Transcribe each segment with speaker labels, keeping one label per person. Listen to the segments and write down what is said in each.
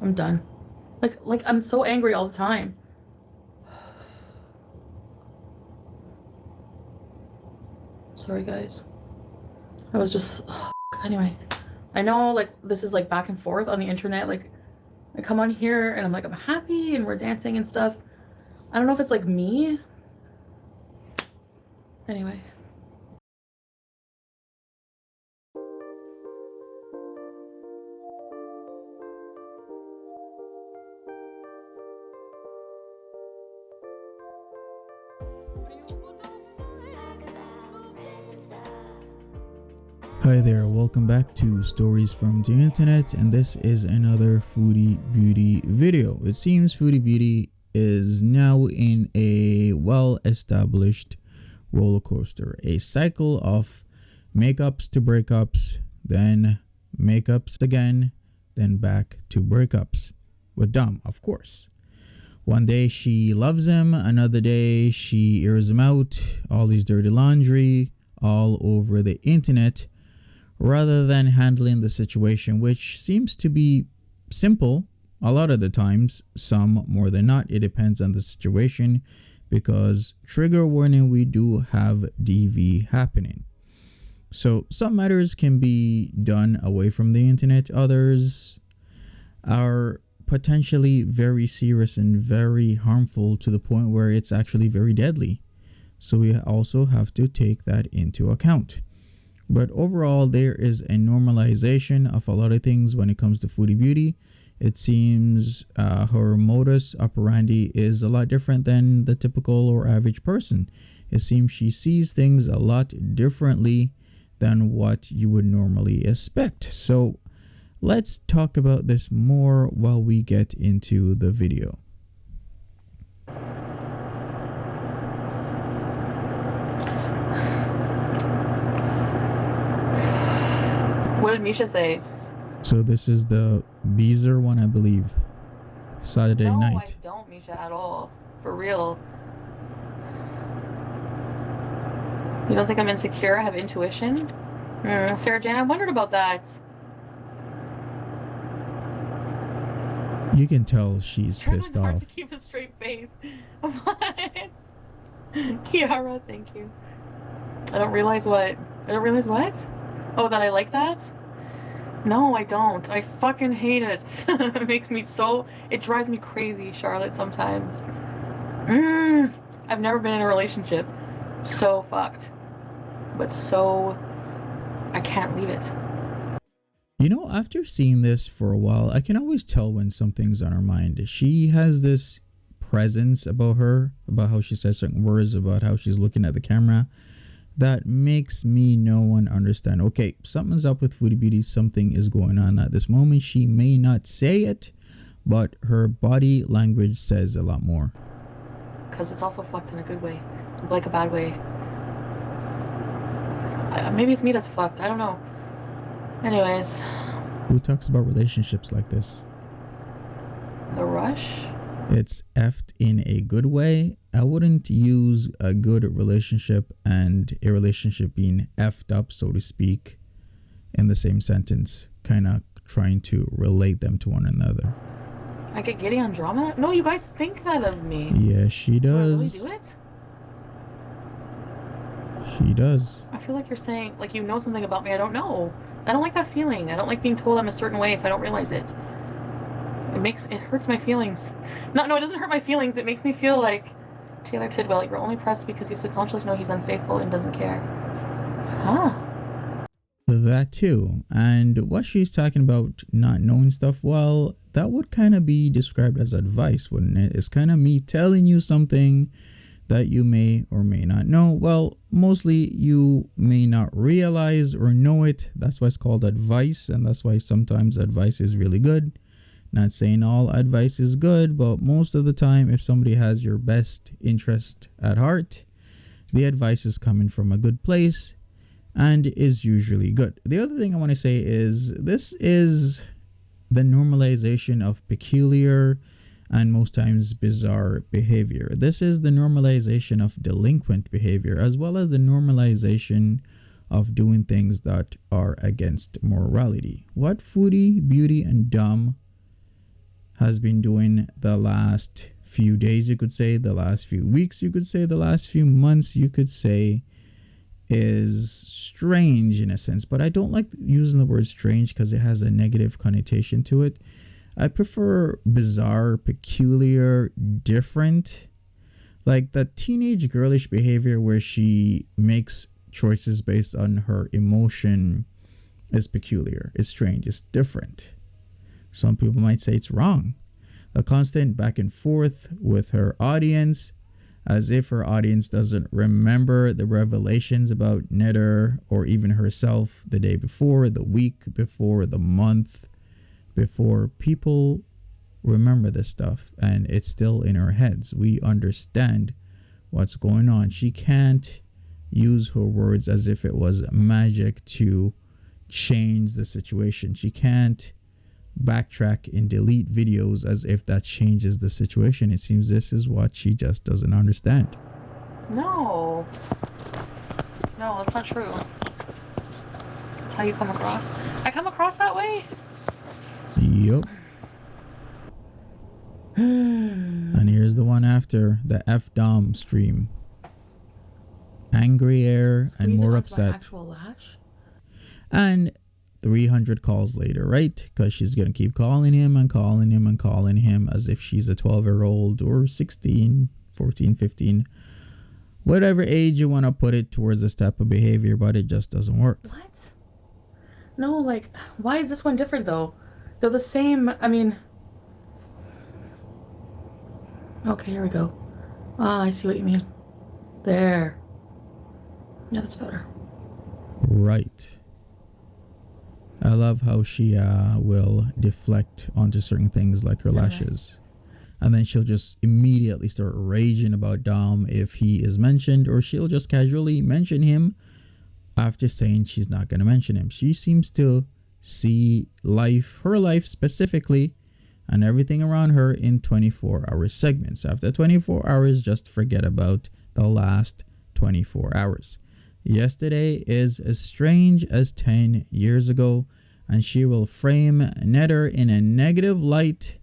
Speaker 1: I'm done. Like I'm so angry all the time. Sorry, guys. I was just... Anyway. I know, like, this is, like, back and forth on the internet. Like, I come on here and I'm like, I'm happy and we're dancing and stuff. I don't know if it's, like, me. Anyway.
Speaker 2: Hi there, welcome back to Stories from the Internet, and this is another Foodie Beauty video. It seems Foodie Beauty is now in a well-established roller coaster, a cycle of makeups to breakups, then makeups again, then back to breakups. With Dom, of course. One day she loves him, another day she airs him out, all these dirty laundry all over the internet, rather than handling the situation, which seems to be simple a lot of the times, some more than not. It depends on the situation, because trigger warning, we do have DV happening. So some matters can be done away from the internet, others are potentially very serious and very harmful to the point where it's actually very deadly. So we also have to take that into account. But overall, there is a normalization of a lot of things when it comes to Foodie Beauty. It seems her modus operandi is a lot different than the typical or average person. It seems she sees things a lot differently than what you would normally expect. So let's talk about this more while we get into the video.
Speaker 1: What did Misha say?
Speaker 2: So this is the Beezer one, I believe. Saturday
Speaker 1: no,
Speaker 2: night.
Speaker 1: I don't, Misha, at all. For real. You don't think I'm insecure? I have intuition? Sarah Jane, I wondered about that.
Speaker 2: You can tell she's pissed off.
Speaker 1: To keep a straight face. What? Kiara, thank you. I don't realize what? Oh, that I like that? No, I don't. I fucking hate it. It makes me so... It drives me crazy, Charlotte, sometimes. I've never been in a relationship. So fucked. But so... I can't leave it.
Speaker 2: You know, after seeing this for a while, I can always tell when something's on her mind. She has this presence about her, about how she says certain words, about how she's looking at the camera, that makes me know and understand, okay, something's up with Foodie Beauty. Something is going on at this moment. She may not say it, but her body language says a lot more.
Speaker 1: Because it's also fucked in a good way, like a bad way. Maybe it's me that's fucked. I don't know. Anyways.
Speaker 2: Who talks about relationships like this?
Speaker 1: The Rush?
Speaker 2: It's effed in a good way. I wouldn't use a good relationship and a relationship being effed up, so to speak, in the same sentence, kind of trying to relate them to one another.
Speaker 1: I get giddy on drama? No, you guys think that of me.
Speaker 2: Yeah, she does.
Speaker 1: Do I really do it?
Speaker 2: She does.
Speaker 1: I feel like you're saying, like, you know something about me I don't know. I don't like that feeling. I don't like being told I'm a certain way if I don't realize it. It hurts my feelings. No, it doesn't hurt my feelings. It makes me feel like Taylor Tidwell, you're only pressed because you subconsciously know he's unfaithful and doesn't care. Huh.
Speaker 2: That too. And what she's talking about, not knowing stuff, well, that would kind of be described as advice, wouldn't it? It's kind of me telling you something that you may or may not know. Well, mostly you may not realize or know it. That's why it's called advice, and that's why sometimes advice is really good. Not saying all advice is good, but most of the time, if somebody has your best interest at heart, the advice is coming from a good place and is usually good. The other thing I want to say is this is the normalization of peculiar and most times bizarre behavior. This is the normalization of delinquent behavior, as well as the normalization of doing things that are against morality. What Foodie Beauty and Dom has been doing the last few days, you could say, the last few weeks, you could say, the last few months, you could say, is strange in a sense. But I don't like using the word strange because it has a negative connotation to it. I prefer bizarre, peculiar, different. Like the teenage girlish behavior where she makes choices based on her emotion is peculiar. It's strange. It's different. Some people might say it's wrong. The constant back and forth with her audience, as if her audience doesn't remember the revelations about Netter or even herself the day before, the week before, the month before. People remember this stuff and it's still in our heads. We understand what's going on. She can't use her words as if it was magic to change the situation. She can't backtrack and delete videos as if that changes the situation. It seems this is what she just doesn't understand.
Speaker 1: No, that's not true. That's how you come across. I come across that way.
Speaker 2: Yup. And here's the one after the F-Dom stream. Angry air and more upset. And 300 calls later, right? Because she's going to keep calling him and calling him and calling him as if she's a 12-year-old or 16, 14, 15. Whatever age you want to put it towards this type of behavior, but it just doesn't work.
Speaker 1: What? No, like, why is this one different though? They're the same. I mean... Okay, here we go. Ah, I see what you mean. There. Yeah, that's better.
Speaker 2: Right. I love how she will deflect onto certain things like her lashes. And then she'll just immediately start raging about Dom if he is mentioned, or she'll just casually mention him after saying she's not going to mention him. She seems to see life, her life specifically, and everything around her in 24-hour segments. After 24 hours, just forget about the last 24 hours. Yesterday is as strange as 10 years ago, and she will frame Netter in a negative light,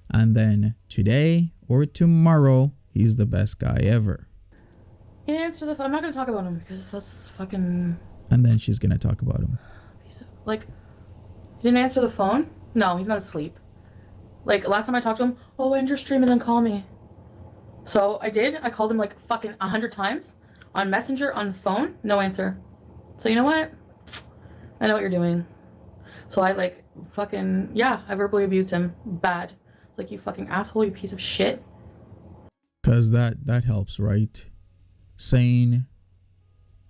Speaker 2: and then today or tomorrow, he's the best guy ever.
Speaker 1: You didn't answer the phone. I'm not going to talk about him because that's fucking...
Speaker 2: And then she's going to talk about him.
Speaker 1: Like, he didn't answer the phone? No, he's not asleep. Like, last time I talked to him, oh, end your stream and then call me. So I did. I called him like fucking 100 times. On Messenger, on the phone, no answer. So you know what? I know what you're doing. So I like fucking, yeah, I verbally abused him. Bad. Like, you fucking asshole, you piece of shit.
Speaker 2: Because that helps, right? Saying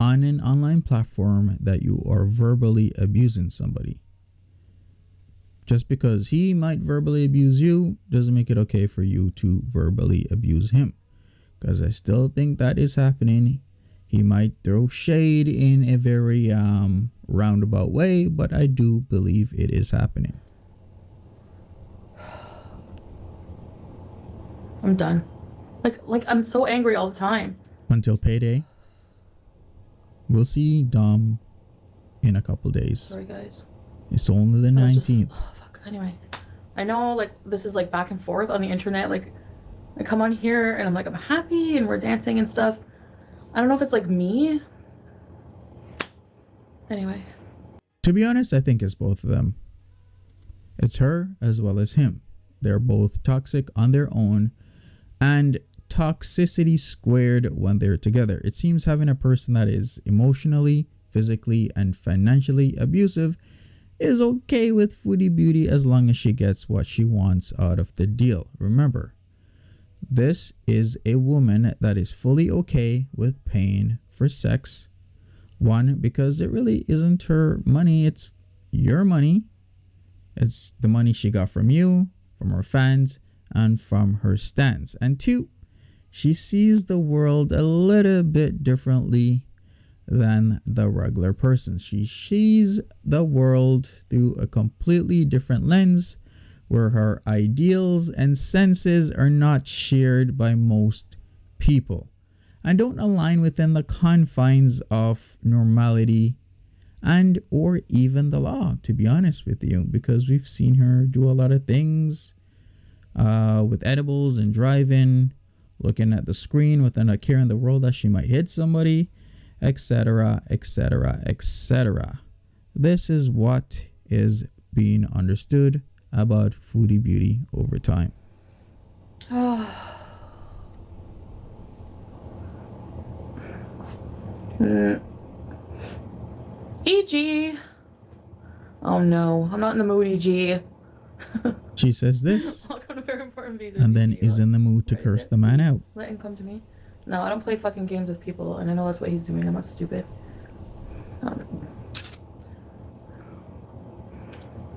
Speaker 2: on an online platform that you are verbally abusing somebody. Just because he might verbally abuse you doesn't make it okay for you to verbally abuse him. Because I still think that is happening. He might throw shade in a very roundabout way, but I do believe it is happening.
Speaker 1: I'm done. Like I'm so angry all the time.
Speaker 2: Until payday. We'll see Dom in a couple days.
Speaker 1: Sorry, guys.
Speaker 2: It's only the 19th.
Speaker 1: Anyway, I know like this is like back and forth on the internet. Like I come on here and I'm like, I'm happy and we're dancing and stuff. I don't know if it's like me. Anyway.
Speaker 2: To be honest, I think it's both of them. It's her as well as him. They're both toxic on their own, and toxicity squared when they're together. It seems having a person that is emotionally, physically, and financially abusive is okay with Foodie Beauty as long as she gets what she wants out of the deal. Remember, this is a woman that is fully okay with paying for sex. One, because it really isn't her money, it's your money. It's the money she got from you, from her fans, and from her stans. And two, she sees the world a little bit differently than the regular person. She sees the world through a completely different lens where her ideals and senses are not shared by most people and don't align within the confines of normality and or even the law, to be honest with you, because we've seen her do a lot of things with edibles and driving, looking at the screen without a care in the world that she might hit somebody, etc., etc., etc. This is what is being understood about Foodie Beauty over time.
Speaker 1: E.g. Oh no, I'm not in the mood, E.g.
Speaker 2: She says this
Speaker 1: Welcome to Very Important Visa,
Speaker 2: and then
Speaker 1: E.G.
Speaker 2: is in the mood to curse the man out.
Speaker 1: Let him come to me. No, I don't play fucking games with people, and I know that's what he's doing. I'm not stupid.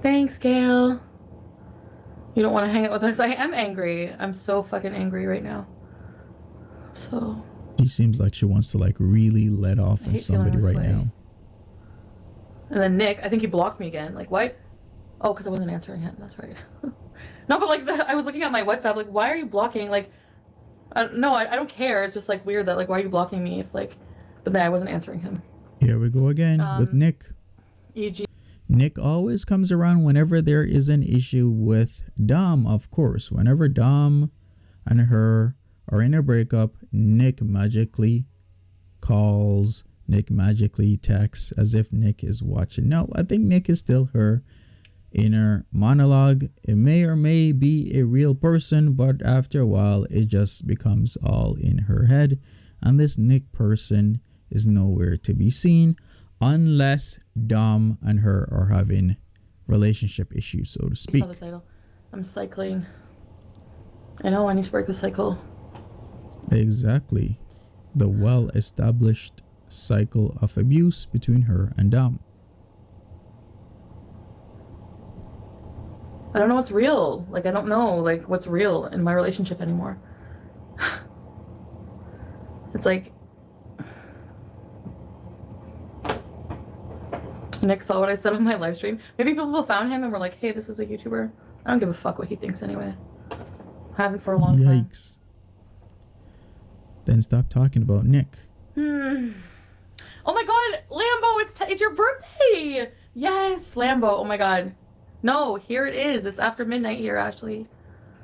Speaker 1: Thanks, Gail. You don't want to hang out with us? I am angry. I'm so fucking angry right now. So.
Speaker 2: She seems like she wants to like really let off at somebody right now.
Speaker 1: And then Nick, I think he blocked me again. Like, what? Oh, because I wasn't answering him. That's right. No, but like, I was looking at my WhatsApp. Like, why are you blocking? Like, no, I don't care. It's just like weird that like, why are you blocking me if like, but then I wasn't answering him.
Speaker 2: Here we go again with Nick.
Speaker 1: E.g.
Speaker 2: Nick always comes around whenever there is an issue with Dom, of course. Whenever Dom and her are in a breakup, Nick magically calls, Nick magically texts as if Nick is watching. No, I think Nick is still her inner monologue. It may or may be a real person, but after a while, it just becomes all in her head. And this Nick person is nowhere to be seen unless Dom and her are having relationship issues, so to speak.
Speaker 1: I saw the title. I'm cycling. I know, I need to break the cycle.
Speaker 2: Exactly. The well-established cycle of abuse between her and Dom.
Speaker 1: I don't know what's real. Like, I don't know, like, what's real in my relationship anymore. It's like... Nick saw what I said on my live stream. Maybe people found him and were like, hey, this is a YouTuber. I don't give a fuck what he thinks anyway. I haven't for a long time.
Speaker 2: Yikes. Then stop talking about Nick.
Speaker 1: Oh my god, Lambo, it's your birthday! Yes, Lambo, oh my god. No, here it is. It's after midnight here, Ashley.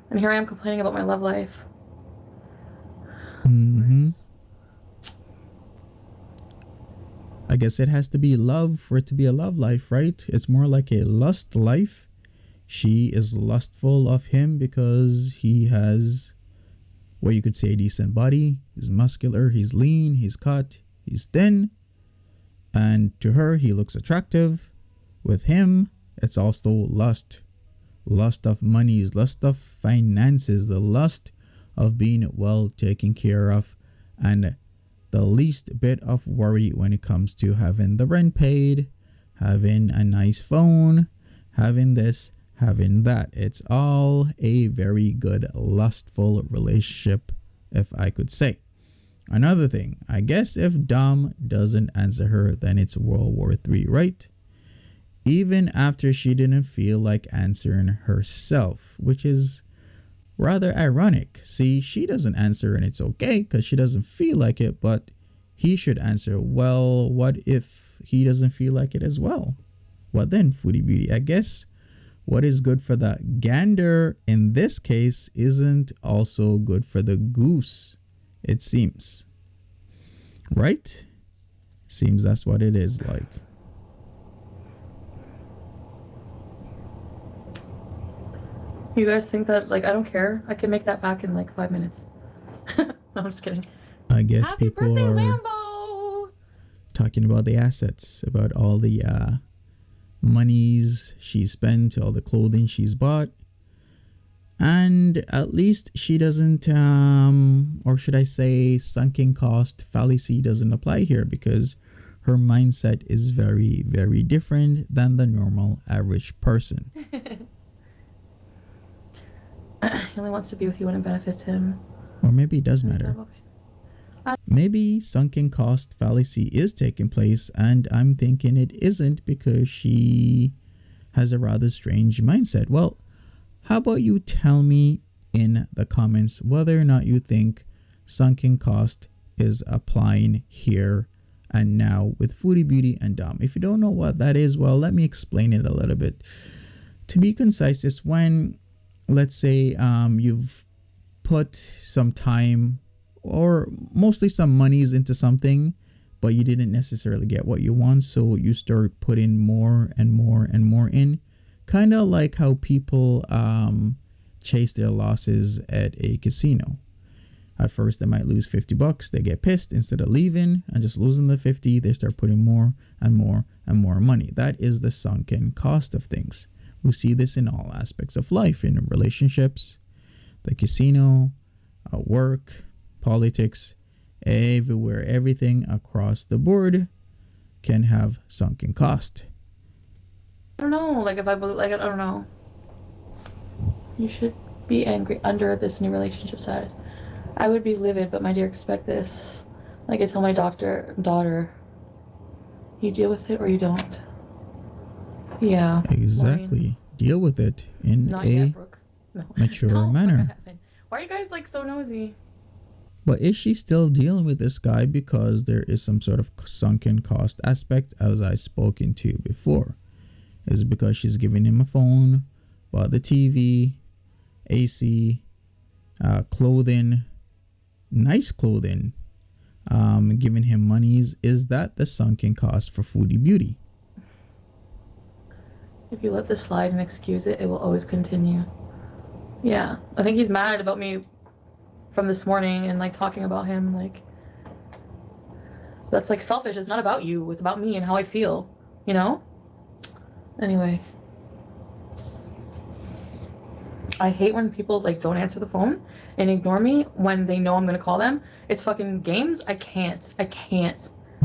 Speaker 1: And here I am complaining about my love life.
Speaker 2: I guess it has to be love for it to be a love life, right? It's more like a lust life. She is lustful of him because he has, well, you could say a decent body. He's muscular, he's lean, he's cut, he's thin. And to her, he looks attractive. With him, it's also lust. Lust of monies, lust of finances, the lust of being well taken care of, and the least bit of worry when it comes to having the rent paid, having a nice phone, having this, having that. It's all a very good lustful relationship, if I could say. Another thing, I guess if Dom doesn't answer her, then it's World War III, right? Even after she didn't feel like answering herself, which is rather ironic. See, she doesn't answer and it's okay because she doesn't feel like it, but he should answer. Well, what if he doesn't feel like it as well? What then, Foodie Beauty? I guess what is good for the gander in this case isn't also good for the goose, it seems. Right? Seems that's what it is like.
Speaker 1: You guys think that, like, I don't care? I can make that back in like 5 minutes. No, I'm just kidding.
Speaker 2: I guess
Speaker 1: Happy
Speaker 2: people
Speaker 1: birthday,
Speaker 2: are
Speaker 1: Lambo!
Speaker 2: Talking about the assets, about all the monies she spent, all the clothing she's bought. And at least she doesn't, or should I say sunken cost fallacy doesn't apply here, because her mindset is very, very different than the normal average person.
Speaker 1: He only wants to be with you when it benefits him.
Speaker 2: Or maybe it does matter. Maybe sunken cost fallacy is taking place, and I'm thinking it isn't because she has a rather strange mindset. Well, how about you tell me in the comments whether or not you think sunken cost is applying here and now with Foodie Beauty and Dom. If you don't know what that is, well, let me explain it a little bit. To be concise, it's when let's say you've put some time or mostly some monies into something, but you didn't necessarily get what you want, so you start putting more and more and more in, kind of like how people chase their losses at a casino. At first they might lose $50, they get pissed, instead of leaving and just losing the 50, they start putting more and more and more money. That is the sunken cost of things. We see this in all aspects of life, in relationships, the casino, work, politics, everywhere. Everything across the board can have sunken cost.
Speaker 1: I don't know, like if I believe, like I don't know. You should be angry under this new relationship status. I would be livid, but my dear, expect this. Like I tell my daughter, you deal with it or you don't. Yeah.
Speaker 2: Exactly.
Speaker 1: Maureen.
Speaker 2: Deal with it in
Speaker 1: Not
Speaker 2: a
Speaker 1: yet, Brooke. No.
Speaker 2: mature manner.
Speaker 1: Why are you guys like so nosy?
Speaker 2: But is she still dealing with this guy because there is some sort of sunken cost aspect, as I spoken to before? Is it because she's giving him a phone, bought the TV, AC, clothing, nice clothing, giving him monies? Is that the sunken cost for Foodie Beauty?
Speaker 1: If you let this slide and excuse it, it will always continue. Yeah. I think he's mad about me from this morning and like talking about him, like that's like selfish. It's not about you, it's about me and how I feel, you know? Anyway. I hate when people like don't answer the phone and ignore me when they know I'm gonna call them. It's fucking games. I can't.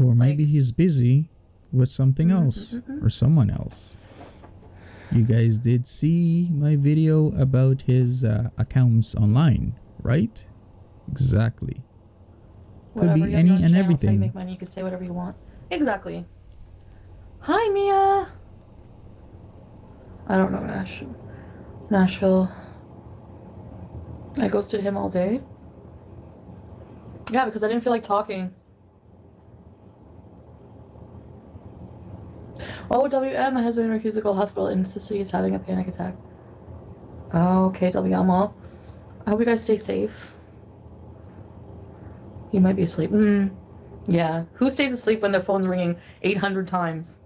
Speaker 2: Or maybe he's busy with something else or someone else. You guys did see my video about his accounts online, right? Exactly. Could
Speaker 1: Whatever,
Speaker 2: be any and everything.
Speaker 1: You make money, you can say whatever you want. Exactly. Hi, Mia. I don't know Nashville. I ghosted him all day. Yeah, because I didn't feel like talking. Oh, WM, my husband in a physical hospital in Sicily is having a panic attack. Oh, okay, WM. Well, I hope you guys stay safe. He might be asleep. Yeah. Who stays asleep when their phone's ringing 800 times?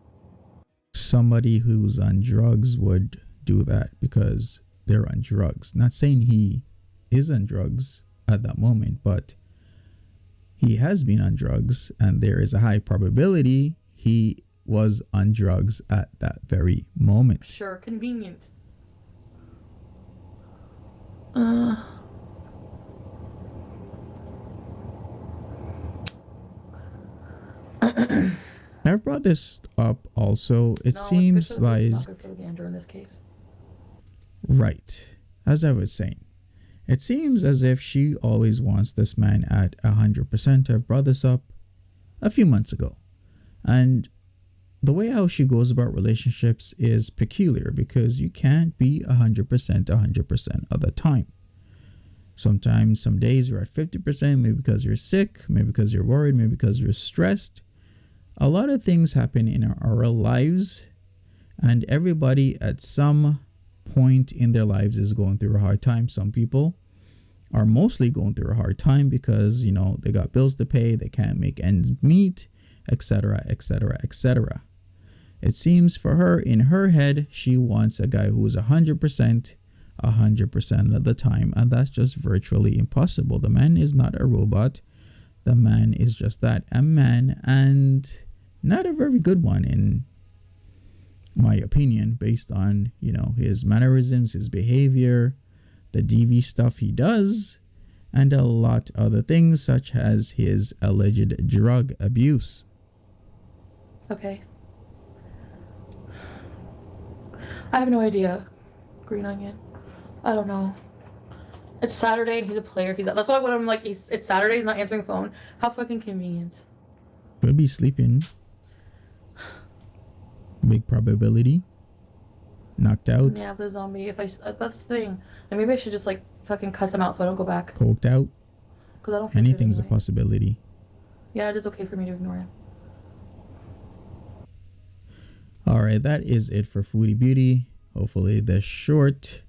Speaker 2: Somebody who's on drugs would do that because they're on drugs. Not saying he is on drugs at that moment, but he has been on drugs, and there is a high probability he was on drugs at that very moment.
Speaker 1: Sure, convenient.
Speaker 2: I've brought this up also. It seems like
Speaker 1: not good for the gander in this case.
Speaker 2: Right. As I was saying, it seems as if she always wants this man at 100%. I've brought this up a few months ago. And the way how she goes about relationships is peculiar because you can't be 100% of the time. Sometimes, some days you're at 50%, maybe because you're sick, maybe because you're worried, maybe because you're stressed. A lot of things happen in our lives, and everybody at some point in their lives is going through a hard time. Some people are mostly going through a hard time because, you know, they got bills to pay, they can't make ends meet, etc., etc., etc. It seems for her, in her head, she wants a guy who is 100% of the time, and that's just virtually impossible. The man is not a robot. The man is just that, a man, and not a very good one in my opinion, based on, you know, his mannerisms, his behavior, the DV stuff he does, and a lot other things such as his alleged drug abuse.
Speaker 1: Okay. I have no idea. Green onion. I don't know. It's Saturday and he's a player. That's why when I'm like, it's Saturday, he's not answering the phone. How fucking convenient.
Speaker 2: Could be sleeping. Big probability. Knocked out.
Speaker 1: Yeah, the zombie. That's the thing. And maybe I should just like fucking cuss him out so I don't go back.
Speaker 2: Coked out.
Speaker 1: Because I don't feel
Speaker 2: Anything's
Speaker 1: anyway.
Speaker 2: a possibility.
Speaker 1: Yeah, it is okay for me to ignore him.
Speaker 2: Alright, that is it for Foodie Beauty. Hopefully the short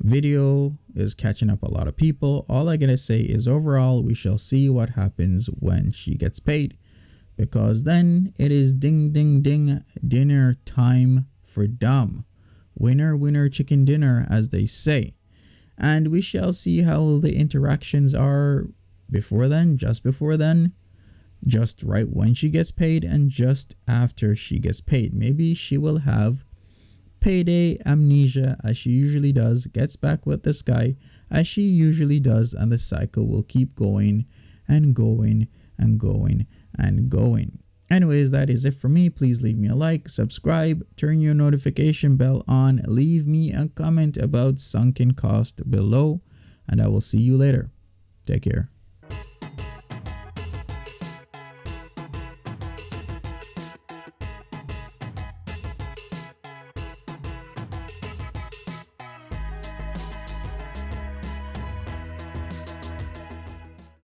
Speaker 2: video is catching up a lot of people. All I gotta say is overall, we shall see what happens when she gets paid, because then it is ding ding ding dinner time for Dom. Winner winner chicken dinner, as they say. And we shall see how the interactions are before then, just before then, just right when she gets paid, and just after she gets paid. Maybe she will have payday amnesia, as she usually does, gets back with this guy as she usually does, and the cycle will keep going and going and going and going. Anyways, that is it for me. Please leave me a like, subscribe, turn your notification bell on, leave me a comment about sunken cost below, and I will see you later. Take care.